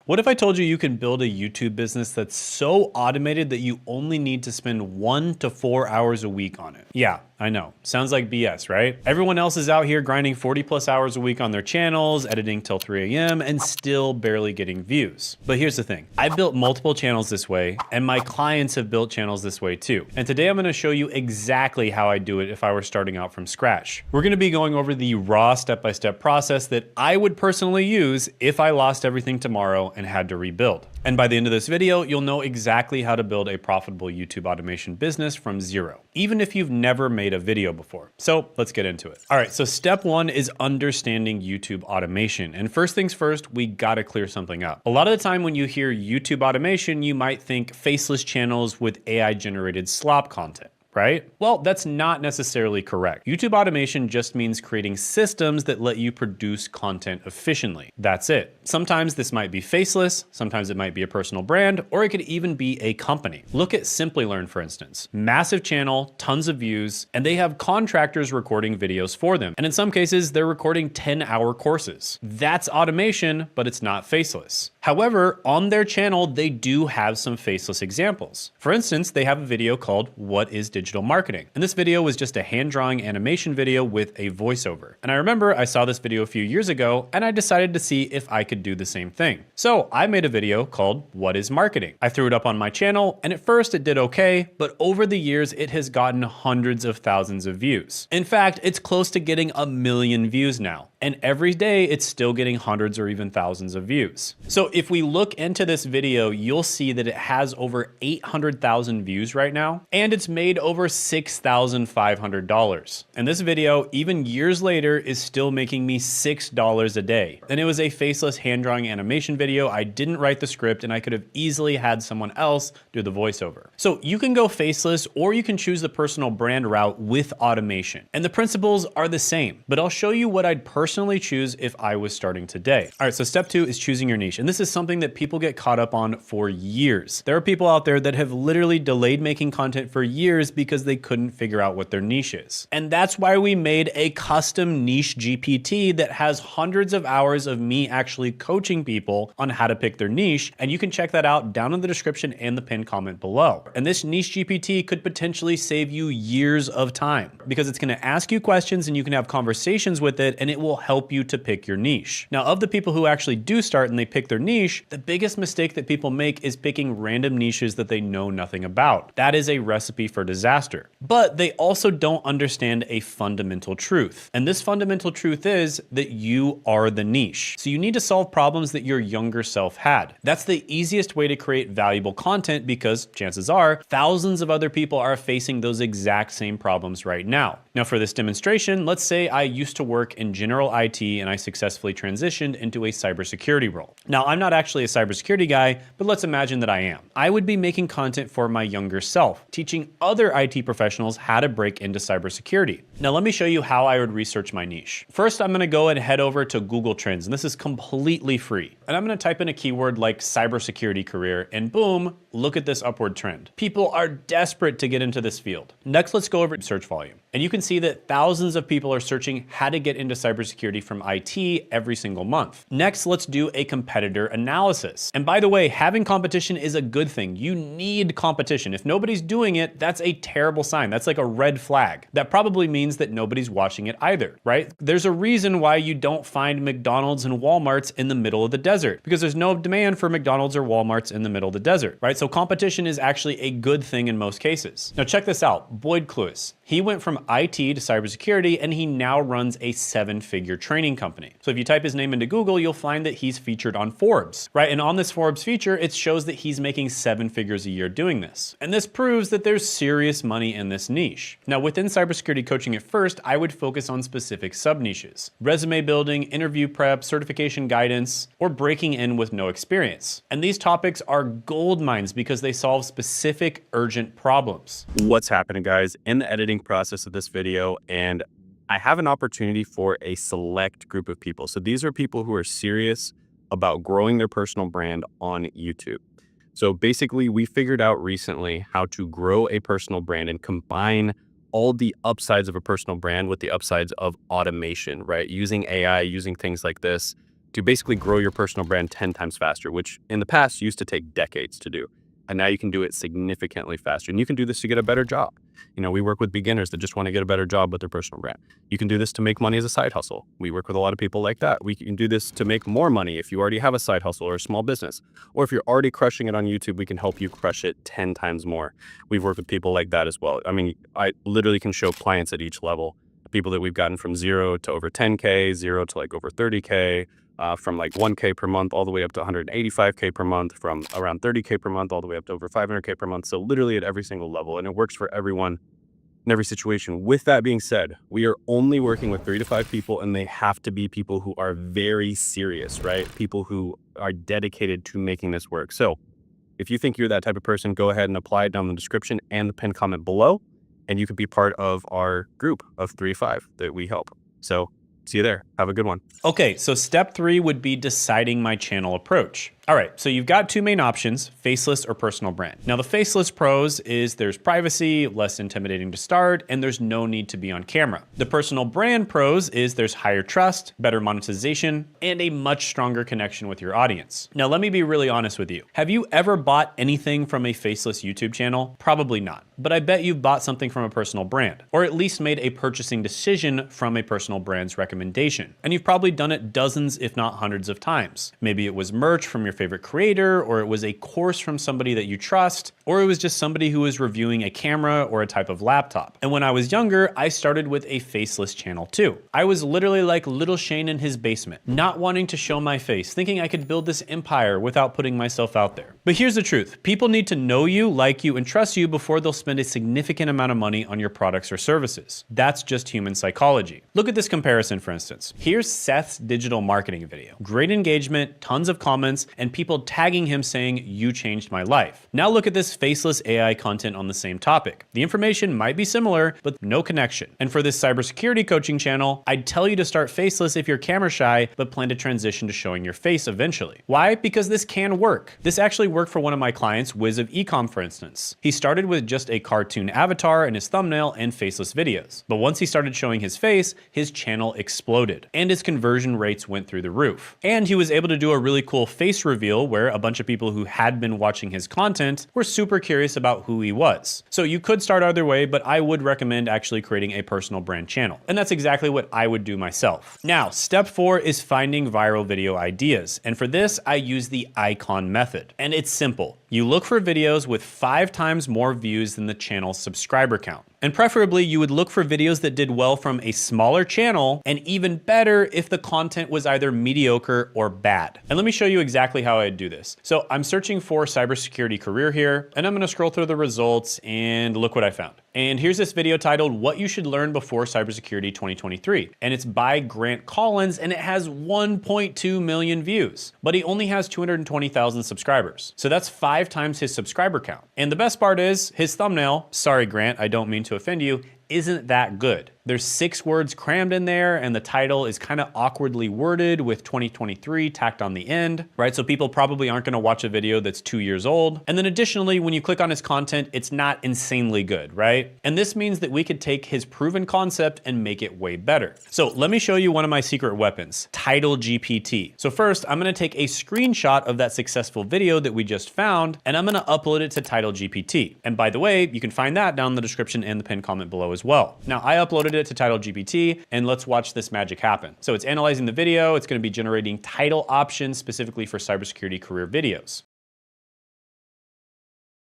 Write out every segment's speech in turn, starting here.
What if I told you you can build a YouTube business that's so automated that you only need to spend 1 to 4 hours a week on it? Yeah, I know. Sounds like BS, right? Everyone else is out here grinding 40+ hours a week on their channels, editing till 3 a.m., and still barely getting views. But here's the thing. I've built multiple channels this way, and my clients have built channels this way too. And today I'm gonna show you exactly how I do it if I were starting out from scratch. We're gonna be going over the raw step-by-step process that I would personally use if I lost everything tomorrow and had to rebuild. And by the end of this video, you'll know exactly how to build a profitable YouTube automation business from zero, even if you've never made a video before. So let's get into it. All right, so step one is understanding YouTube automation. And first things first, we gotta clear something up. A lot of the time when you hear YouTube automation, you might think faceless channels with AI generated slop content, right? Well, that's not necessarily correct. YouTube automation just means creating systems that let you produce content efficiently. That's it. Sometimes this might be faceless, sometimes it might be a personal brand, or it could even be a company. Look at Simplylearn, for instance. Massive channel, tons of views, and they have contractors recording videos for them. And in some cases, they're recording 10-hour courses. That's automation, but it's not faceless. However, on their channel, they do have some faceless examples. For instance, they have a video called What is Digital Marketing? And this video was just a hand drawing animation video with a voiceover. And I remember I saw this video a few years ago and I decided to see if I could do the same thing. So I made a video called What is Marketing? I threw it up on my channel and at first it did okay, but over the years it has gotten hundreds of thousands of views. In fact, it's close to getting 1 million views now. And every day it's still getting hundreds or even thousands of views. So if we look into this video, you'll see that it has over 800,000 views right now, and it's made over $6,500. And this video, even years later, is still making me $6 a day. And it was a faceless hand drawing animation video. I didn't write the script and I could have easily had someone else do the voiceover. So you can go faceless or you can choose the personal brand route with automation. And the principles are the same, but I'll show you what I'd personally choose if I was starting today. All right, so step two is choosing your niche. And this is something that people get caught up on for years. There are people out there that have literally delayed making content for years because they couldn't figure out what their niche is. And that's why we made a custom niche GPT that has hundreds of hours of me actually coaching people on how to pick their niche. And you can check that out down in the description and the pinned comment below. And this niche GPT could potentially save you years of time because it's gonna ask you questions and you can have conversations with it and it will help you to pick your niche. Now, of the people who actually do start and they pick their niche, the biggest mistake that people make is picking random niches that they know nothing about. That is a recipe for disaster. But they also don't understand a fundamental truth. And this fundamental truth is that you are the niche. So you need to solve problems that your younger self had. That's the easiest way to create valuable content because chances are thousands of other people are facing those exact same problems right now. Now for this demonstration, let's say I used to work in general IT and I successfully transitioned into a cybersecurity role. Now I'm not actually a cybersecurity guy, but let's imagine that I am. I would be making content for my younger self, teaching other IT professionals how to break into cybersecurity. Now let me show you how I would research my niche. First, I'm gonna go and head over to Google Trends, and this is completely free. And I'm gonna type in a keyword like cybersecurity career, and boom, look at this upward trend. People are desperate to get into this field. Next, let's go over search volume. And you can see that thousands of people are searching how to get into cybersecurity from IT every single month. Next, let's do a competitor analysis. And by the way, having competition is a good thing. You need competition. If nobody's doing it, that's a terrible sign. That's like a red flag. That probably means that nobody's watching it either, right? There's a reason why you don't find McDonald's and Walmarts in the middle of the desert, because there's no demand for McDonald's or Walmarts in the middle of the desert, right? So competition is actually a good thing in most cases. Now check this out, Boyd Cluess. He went from IT to cybersecurity and he now runs a 7-figure training company. So if you type his name into Google, you'll find that he's featured on Forbes, right? And on this Forbes feature, it shows that he's making 7 figures a year doing this. And this proves that there's serious money in this niche. Now within cybersecurity coaching at first, I would focus on specific sub-niches: resume building, interview prep, certification guidance, or breaking in with no experience. And these topics are gold mines because they solve specific urgent problems. What's happening, guys? In the editing process of this video, and I have an opportunity for a select group of people. So these are people who are serious about growing their personal brand on YouTube. So basically, we figured out recently how to grow a personal brand and combine all the upsides of a personal brand with the upsides of automation, right? Using AI, using things like this to basically grow your personal brand 10 times faster, which in the past used to take decades to do. And now you can do it significantly faster. And you can do this to get a better job. We work with beginners that just want to get a better job with their personal brand. You can do this to make money as a side hustle. We work with a lot of people like that. We can do this to make more money if you already have a side hustle or a small business. Or if you're already crushing it on YouTube, we can help you crush it 10 times more. We've worked with people like that as well. I literally can show clients at each level. People that we've gotten from 0 to over 10K, 0 to like over 30K, from like 1K per month all the way up to 185K per month, from around 30K per month all the way up to over 500K per month. So literally at every single level, and it works for everyone in every situation. With that being said, we are only working with 3 to 5 people, and they have to be people who are very serious, right? People who are dedicated to making this work. So if you think you're that type of person, go ahead and apply it down in the description and the pinned comment below, and you could be part of our group of 3 to 5 that we help. So see you there. Have a good one. Okay, so step 3 would be deciding my channel approach. All right, so you've got 2 main options, faceless or personal brand. Now the faceless pros is there's privacy, less intimidating to start, and there's no need to be on camera. The personal brand pros is there's higher trust, better monetization, and a much stronger connection with your audience. Now let me be really honest with you. Have you ever bought anything from a faceless YouTube channel? Probably not, but I bet you've bought something from a personal brand, or at least made a purchasing decision from a personal brand's recommendation. And you've probably done it dozens, if not hundreds of times. Maybe it was merch from your favorite creator, or it was a course from somebody that you trust, or it was just somebody who was reviewing a camera or a type of laptop. And when I was younger, I started with a faceless channel too. I was literally like little Shane in his basement, not wanting to show my face, thinking I could build this empire without putting myself out there. But here's the truth. People need to know you, like you, and trust you before they'll spend a significant amount of money on your products or services. That's just human psychology. Look at this comparison, for instance. Here's Seth's digital marketing video. Great engagement, tons of comments, and people tagging him saying, "You changed my life." Now look at this faceless AI content on the same topic. The information might be similar, but no connection. And for this cybersecurity coaching channel, I'd tell you to start faceless if you're camera shy, but plan to transition to showing your face eventually. Why? Because this can work. This actually worked for one of my clients, Wiz of Ecom, for instance. He started with just a cartoon avatar in his thumbnail and faceless videos. But once he started showing his face, his channel exploded, and his conversion rates went through the roof. And he was able to do a really cool face reveal where a bunch of people who had been watching his content were super curious about who he was. So you could start either way, but I would recommend actually creating a personal brand channel. And that's exactly what I would do myself. Now, step 4 is finding viral video ideas. And for this, I use the icon method. And it's simple. You look for videos with 5 times more views than the channel's subscriber count. And preferably, you would look for videos that did well from a smaller channel, and even better if the content was either mediocre or bad. And let me show you exactly how I'd do this. So I'm searching for cybersecurity career here, and I'm gonna scroll through the results and look what I found. And here's this video titled "What You Should Learn Before Cybersecurity 2023." And it's by Grant Collins, and it has 1.2 million views, but he only has 220,000 subscribers. So that's 5 times his subscriber count. And the best part is his thumbnail, sorry Grant, I don't mean to offend you, isn't that good. There's 6 words crammed in there, and the title is kind of awkwardly worded with 2023 tacked on the end, right? So people probably aren't gonna watch a video that's 2 years old. And then additionally, when you click on his content, it's not insanely good, right? And this means that we could take his proven concept and make it way better. So let me show you one of my secret weapons, Title GPT. So first, I'm gonna take a screenshot of that successful video that we just found, and I'm gonna upload it to Title GPT. And by the way, you can find that down in the description and the pinned comment below as well. Now, I uploaded it to Title GPT, and let's watch this magic happen. So it's analyzing the video. It's going to be generating title options specifically for cybersecurity career videos.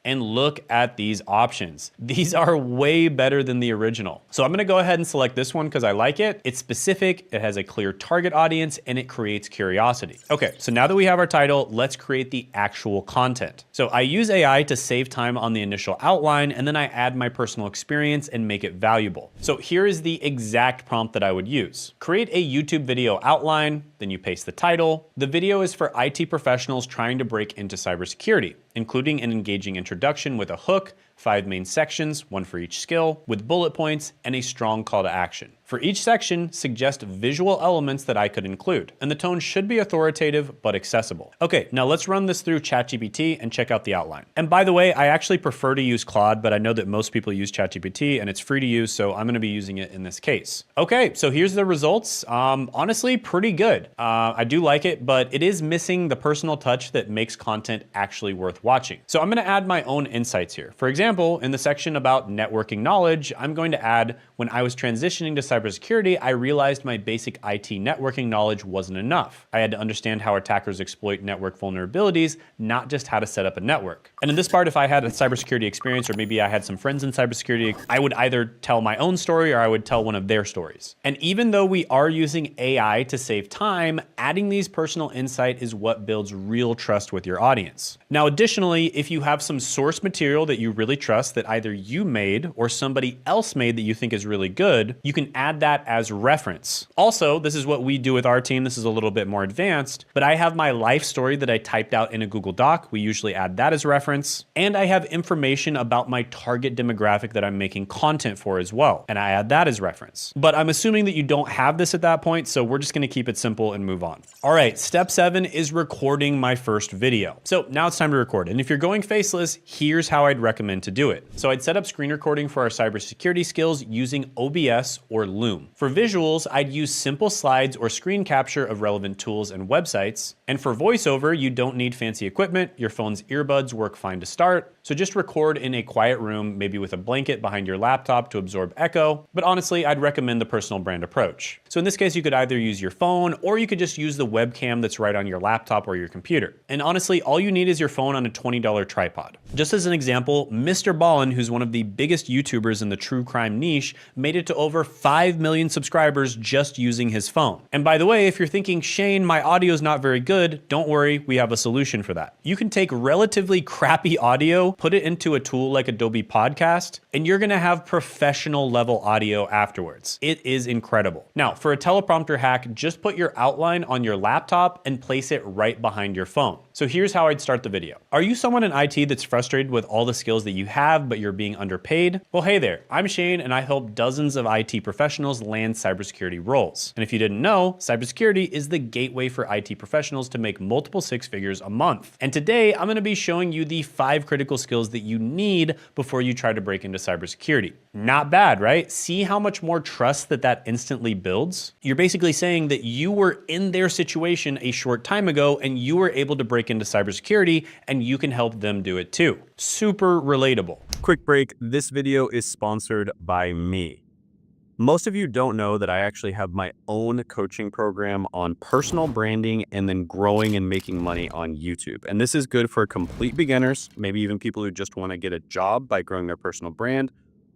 And look at these options. These are way better than the original. So I'm gonna go ahead and select this one because I like it. It's specific, it has a clear target audience, and it creates curiosity. Okay, so now that we have our title, let's create the actual content. So I use AI to save time on the initial outline, and then I add my personal experience and make it valuable. So here is the exact prompt that I would use. Create a YouTube video outline, then you paste the title. The video is for IT professionals trying to break into cybersecurity, including an engaging introduction with a hook, 5 main sections, 1 for each skill, with bullet points and a strong call to action. For each section, suggest visual elements that I could include, and the tone should be authoritative but accessible. Okay, now let's run this through ChatGPT and check out the outline. And by the way, I actually prefer to use Claude, but I know that most people use ChatGPT and it's free to use, so I'm gonna be using it in this case. Okay, so here's the results. Honestly, pretty good. I do like it, but it is missing the personal touch that makes content actually worth watching. So I'm gonna add my own insights here. For example, in the section about networking knowledge, I'm going to add, when I was transitioning to cybersecurity, I realized my basic IT networking knowledge wasn't enough. I had to understand how attackers exploit network vulnerabilities, not just how to set up a network. And in this part, if I had a cybersecurity experience, or maybe I had some friends in cybersecurity, I would either tell my own story or I would tell one of their stories. And even though we are using AI to save time, adding these personal insight is what builds real trust with your audience. Now, additionally, if you have some source material that you really trust that either you made or somebody else made that you think is really good, you can add that as reference. Also, this is what we do with our team. This is a little bit more advanced, but I have my life story that I typed out in a Google Doc. We usually add that as reference. And I have information about my target demographic that I'm making content for as well. And I add that as reference. But I'm assuming that you don't have this at that point, so we're just gonna keep it simple and move on. All right, step 7 is recording my first video. So now it's time to record. And if you're going faceless, here's how I'd recommend to do it. So I'd set up screen recording for our cybersecurity skills using OBS or Loom. For visuals, I'd use simple slides or screen capture of relevant tools and websites. And for voiceover, you don't need fancy equipment. Your phone's earbuds work fine to start. So just record in a quiet room, maybe with a blanket behind your laptop to absorb echo. But honestly, I'd recommend the personal brand approach. So in this case, you could either use your phone or you could just use the webcam that's right on your laptop or your computer. And honestly, all you need is your phone on a $20 tripod. Just as an example, Mr. Ballin, who's one of the biggest YouTubers in the true crime niche, made it to over 5 million subscribers just using his phone. And by the way, if you're thinking, Shane, my audio's not very good, don't worry, we have a solution for that. You can take relatively crappy audio, put it into a tool like Adobe Podcast, and you're gonna have professional level audio afterwards. It is incredible. Now, for a teleprompter hack, just put your outline on your laptop and place it right behind your phone. So here's how I'd start the video. Are you someone in IT that's frustrated with all the skills that you have, but you're being underpaid? Well, hey there, I'm Shane, and I help dozens of IT professionals land cybersecurity roles. And if you didn't know, cybersecurity is the gateway for IT professionals to make multiple 6 figures a month. And today, I'm gonna be showing you the 5 critical skills that you need before you try to break into cybersecurity. Not bad, right? See how much more trust that instantly builds? You're basically saying that you were in their situation a short time ago and you were able to break into cybersecurity and you can help them do it too. Super relatable. Quick break, this video is sponsored by me. Most of you don't know that I actually have my own coaching program on personal branding and then growing and making money on YouTube. And this is good for complete beginners, maybe even people who just want to get a job by growing their personal brand,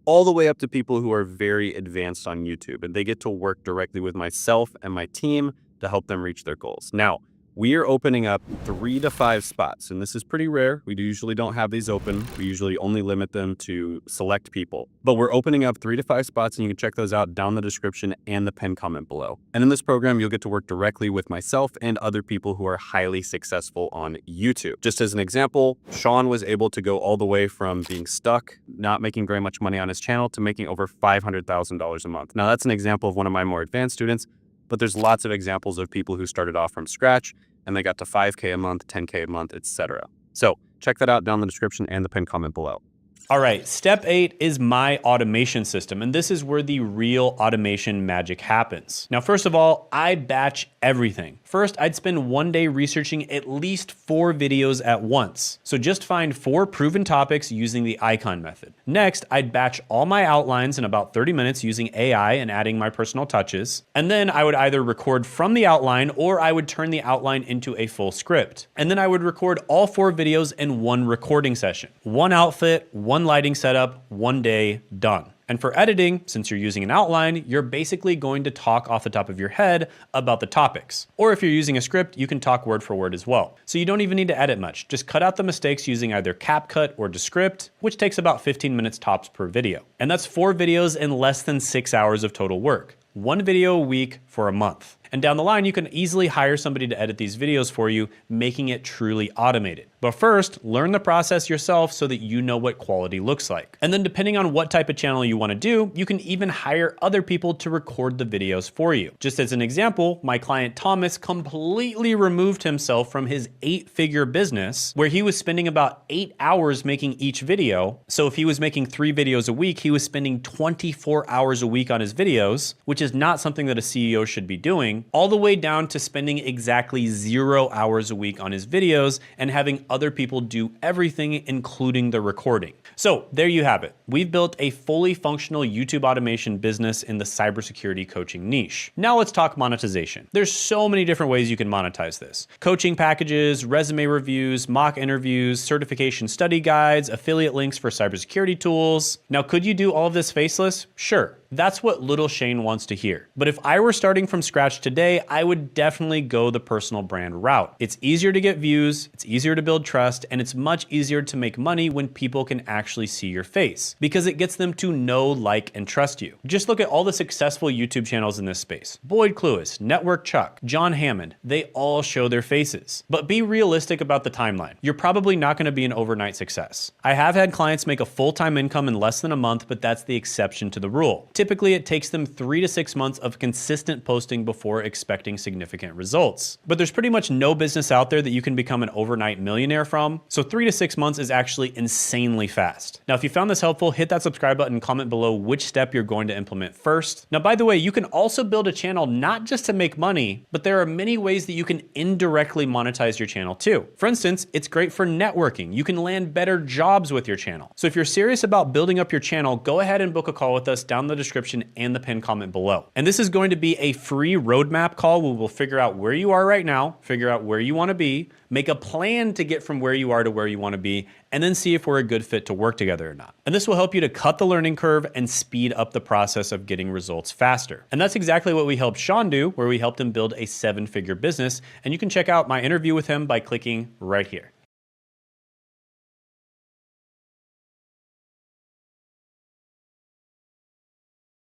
all the way up to people who are very advanced on YouTube. And they get to work directly with myself and my team to help them reach their goals. Now, we are opening up 3 to 5 spots, and this is pretty rare. We usually don't have these open. We usually only limit them to select people. But we're opening up 3 to 5 spots, and you can check those out down in the description and the pinned comment below. And in this program, you'll get to work directly with myself and other people who are highly successful on YouTube. Just as an example, Sean was able to go all the way from being stuck, not making very much money on his channel, to making over $500,000 a month. Now, that's an example of one of my more advanced students, but there's lots of examples of people who started off from scratch and they got to 5K a month, 10K a month, etc. So check that out down in the description and the pinned comment below. All right, step 8 is my automation system, and this is where the real automation magic happens. Now, first of all, I batch everything. First, I'd spend one day researching at least 4 videos at once. So just find 4 proven topics using the icon method. Next, I'd batch all my outlines in about 30 minutes using AI and adding my personal touches. And then I would either record from the outline or I would turn the outline into a full script. And then I would record all 4 videos in one recording session. One outfit, one lighting setup, one day, done. And for editing, since you're using an outline, you're basically going to talk off the top of your head about the topics. Or if you're using a script, you can talk word for word as well. So you don't even need to edit much. Just cut out the mistakes using either CapCut or Descript, which takes about 15 minutes tops per video. And that's 4 videos in less than 6 hours of total work. 1 video a week for a month. And down the line, you can easily hire somebody to edit these videos for you, making it truly automated. But first, learn the process yourself so that you know what quality looks like. And then depending on what type of channel you want to do, you can even hire other people to record the videos for you. Just as an example, my client Thomas completely removed himself from his 8-figure business where he was spending about 8 hours making each video. So if he was making 3 videos a week, he was spending 24 hours a week on his videos, which is not something that a CEO should be doing, all the way down to spending exactly 0 hours a week on his videos and having other people do everything, including the recording. So there you have it. We've built a fully functional YouTube automation business in the cybersecurity coaching niche. Now let's talk monetization. There's so many different ways you can monetize this. Coaching packages, resume reviews, mock interviews, certification study guides, affiliate links for cybersecurity tools. Now, could you do all of this faceless? Sure. That's what little Shane wants to hear. But if I were starting from scratch today, I would definitely go the personal brand route. It's easier to get views, it's easier to build trust, and it's much easier to make money when people can actually see your face because it gets them to know, like, and trust you. Just look at all the successful YouTube channels in this space. Boyd Cluess, Network Chuck, John Hammond, they all show their faces. But be realistic about the timeline. You're probably not gonna be an overnight success. I have had clients make a full-time income in less than a month, but that's the exception to the rule. Typically, it takes them 3 to 6 months of consistent posting before expecting significant results. But there's pretty much no business out there that you can become an overnight millionaire from, so 3 to 6 months is actually insanely fast. Now, if you found this helpful, hit that subscribe button and comment below which step you're going to implement first. Now, by the way, you can also build a channel not just to make money, but there are many ways that you can indirectly monetize your channel too. For instance, it's great for networking. You can land better jobs with your channel. So if you're serious about building up your channel, go ahead and book a call with us down in the description and the pinned comment below. And this is going to be a free roadmap call where we'll figure out where you are right now, figure out where you want to be, make a plan to get from where you are to where you want to be, and then see if we're a good fit to work together or not. And this will help you to cut the learning curve and speed up the process of getting results faster. And that's exactly what we helped Sean do, where we helped him build a 7-figure business. And you can check out my interview with him by clicking right here.